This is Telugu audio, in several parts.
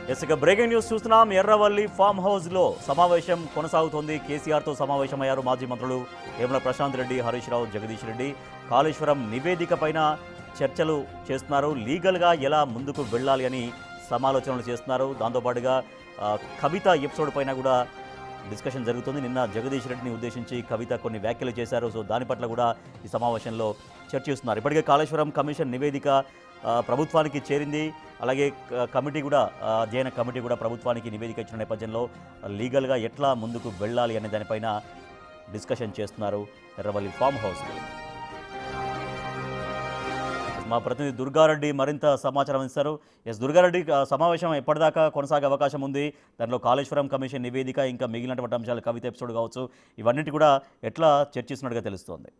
ఇక బ్రేకింగ్ న్యూస్ చూస్తున్నాం. ఎర్రవల్లి ఫామ్ హౌస్లో సమావేశం కొనసాగుతోంది. కేసీఆర్తో సమావేశమయ్యారు మాజీ మంత్రులు వేముల ప్రశాంత్ రెడ్డి, హరీష్ రావు, జగదీష్ రెడ్డి. కాళేశ్వరం నివేదిక పైన చర్చలు చేస్తున్నారు. లీగల్గా ఎలా ముందుకు వెళ్ళాలి అని సమాలోచనలు చేస్తున్నారు. దాంతోపాటుగా కవిత ఎపిసోడ్ పైన కూడా డిస్కషన్ జరుగుతుంది. నిన్న జగదీష్ రెడ్డిని ఉద్దేశించి కవిత కొన్ని వ్యాఖ్యలు చేశారు. సో దాని పట్ల కూడా ఈ సమావేశంలో చర్చిస్తున్నారు. ఇప్పటికే కాళేశ్వరం కమిషన్ నివేదిక ప్రభుత్వానికి చేరింది. అలాగే కమిటీ కూడా అధ్యయన కమిటీ కూడా ప్రభుత్వానికి నివేదిక ఇచ్చిన నేపథ్యంలో లీగల్గా ఎట్లా ముందుకు వెళ్ళాలి అనే దానిపైన డిస్కషన్ చేస్తున్నారు ఎర్రవల్లి ఫామ్ హౌస్లో. మా ప్రతినిధి దుర్గారెడ్డి మరింత సమాచారం ఇస్తారు. దుర్గారెడ్డి, సమావేశం ఎప్పటిదాకా కొనసాగే అవకాశం ఉంది? దాంట్లో కాళేశ్వరం కమిషన్ నివేదిక, ఇంకా మిగిలినటువంటి అంశాలు, కవిత ఎపిసోడ్ కావచ్చు, ఇవన్నిటి కూడా ఎట్లా చర్చిస్తున్నట్టుగా తెలుస్తోంది?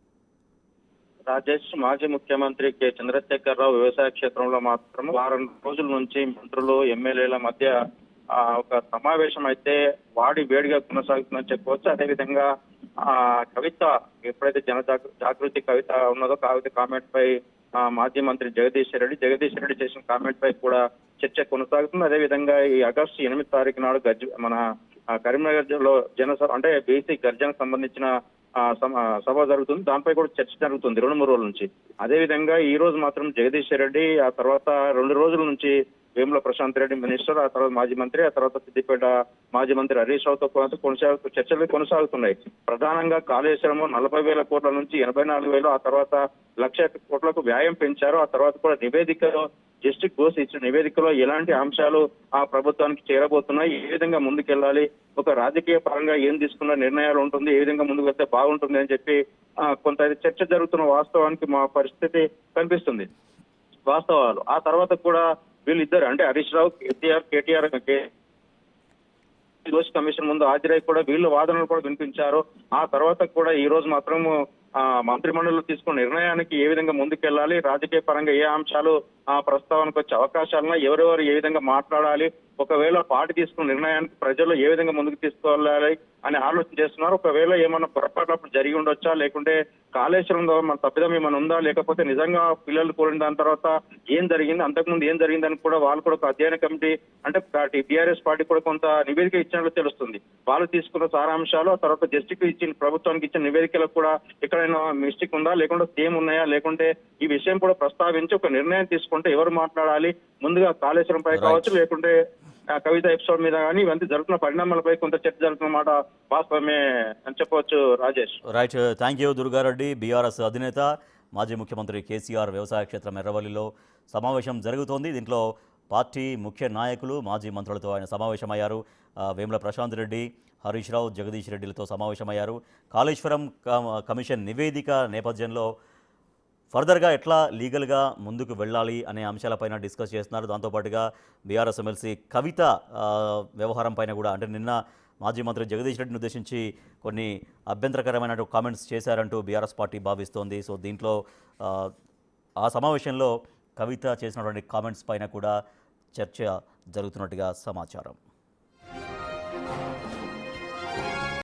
రాజేష్, మాజీ ముఖ్యమంత్రి కె చంద్రశేఖరరావు వ్యవసాయ క్షేత్రంలో మాత్రం వారం రోజుల నుంచి మంత్రులు, ఎమ్మెల్యేల మధ్య ఒక సమావేశం అయితే వాడి వేడిగా కొనసాగుతుందని చెప్పవచ్చు. అదేవిధంగా కవిత ఎప్పుడైతే జాగృతి కవిత ఉన్నదో, కవిత కామెంట్ పై మాజీ మంత్రి జగదీష్ రెడ్డి చేసిన కామెంట్ పై కూడా చర్చ కొనసాగుతుంది. అదేవిధంగా ఈ ఆగస్టు 8 తారీఖు నాడు మన కరీంనగర్ లో జనసభ అంటే బీసీ గర్జనకు సంబంధించిన సభ జరుగుతుంది. దానిపై కూడా చర్చ జరుగుతుంది 2-3 రోజుల నుంచి. అదేవిధంగా ఈ రోజు మాత్రం జగదీష్ రెడ్డి, ఆ తర్వాత 2 రోజుల నుంచి వేముల ప్రశాంత్ రెడ్డి మినిస్టర్, ఆ తర్వాత మాజీ మంత్రి, ఆ తర్వాత సిద్దిపేట మాజీ మంత్రి హరీష్ రావుతో చర్చలు కొనసాగుతున్నాయి. ప్రధానంగా కాళేశ్వరం 40,000 కోట్ల నుంచి 84,000, ఆ తర్వాత 1,00,000 కోట్లకు వ్యయం పెంచారు. ఆ తర్వాత కూడా నివేదికలో జస్టిస్ ఘోష్ ఇచ్చిన నివేదికలో ఎలాంటి అంశాలు ఆ ప్రభుత్వానికి చేరబోతున్నాయి, ఏ విధంగా ముందుకెళ్లాలి, ఒక రాజకీయ పరంగా ఏం తీసుకున్న నిర్ణయాలు ఉంటుంది, ఏ విధంగా ముందుకు వెళ్తే బాగుంటుంది అని చెప్పి కొంత చర్చ జరుగుతున్న వాస్తవానికి మా పరిస్థితి కనిపిస్తుంది. వాస్తవాలు ఆ తర్వాత కూడా వీళ్ళిద్దరు అంటే హరీష్ రావు, కేటీఆర్ ఘోష్ కమిషన్ ముందు హాజరై కూడా వీళ్ళు వాదనలు కూడా వినిపించారు. ఆ తర్వాత కూడా ఈ రోజు మాత్రం మంత్రిమండలిలో తీసుకున్న నిర్ణయానికి ఏ విధంగా ముందుకెళ్లాలి, రాజకీయ పరంగా ఏ అంశాలు ప్రస్తావనకు వచ్చే అవకాశాలను, ఎవరెవరు ఏ విధంగా మాట్లాడాలి, ఒకవేళ పార్టీ తీసుకున్న నిర్ణయానికి ప్రజల్లో ఏ విధంగా ముందుకు తీసుకెళ్లాలి అని ఆలోచన చేస్తున్నారు. ఒకవేళ ఏమన్నా పొరపాట్లు జరిగి ఉండొచ్చా, లేకుంటే కాళేశ్వరంలో మన తప్పిదం ఏమైనా ఉందా, లేకపోతే నిజంగా పిల్లలు కోరిన దాని తర్వాత ఏం జరిగింది, అంతకుముందు ఏం జరిగిందని కూడా వాళ్ళు కూడా ఒక అధ్యయన కమిటీ అంటే టీఆర్ఎస్ పార్టీ కూడా కొంత నివేదిక ఇచ్చినట్లు తెలుస్తుంది. వాళ్ళు తీసుకున్న సారాంశాలు, ఆ తర్వాత జస్టిస్ ఇచ్చిన ప్రభుత్వానికి ఇచ్చిన నివేదికలకు కూడా ఎక్కడైనా మిస్టేక్ ఉందా, లేకుంటే సేమ్ ఉన్నాయా, లేకుంటే ఈ విషయం కూడా ప్రస్తావించి ఒక నిర్ణయం తీసుకుంటే ఎవరు మాట్లాడాలి, ముందుగా కాళేశ్వరం పై కావచ్చు, లేకుంటే కవిత ఎపిసోడ్ మీద కానీ ఇవన్నీ జరుగుతున్న పరిణామాలపై కొంత చర్చ జరుగుతున్నమాట వాస్తవమే అని చెప్పవచ్చు. Rajesh, right, thank you Durga Reddy. BRS అధినేత మాజీ ముఖ్యమంత్రి కేసీఆర్ వ్యవసాయ క్షేత్రం ఎర్రవల్లిలో సమావేశం జరుగుతోంది. దీంట్లో పార్టీ ముఖ్య నాయకులు, మాజీ మంత్రులతో ఆయన సమావేశమయ్యారు. వేముల ప్రశాంత్ రెడ్డి, హరీష్ రావు, జగదీష్ రెడ్డిలతో సమావేశమయ్యారు. కాళేశ్వరం కమిషన్ నివేదిక నేపథ్యంలో ఫర్దర్గా ఎట్లా లీగల్గా ముందుకు వెళ్ళాలి అనే అంశాలపైన డిస్కస్ చేస్తున్నారు. దాంతోపాటుగా బీఆర్ఎస్ ఎమ్మెల్సీ కవిత వ్యవహారం పైన కూడా, అంటే నిన్న మాజీ మంత్రి జగదీష్ రెడ్డిని ఉద్దేశించి కొన్ని అభ్యంతరకరమైన కామెంట్స్ చేశారంటూ బీఆర్ఎస్ పార్టీ భావిస్తోంది. సో దీంట్లో ఆ సమావేశంలో కవిత చేసినటువంటి కామెంట్స్ పైన కూడా చర్చ జరుగుతున్నట్టుగా సమాచారం.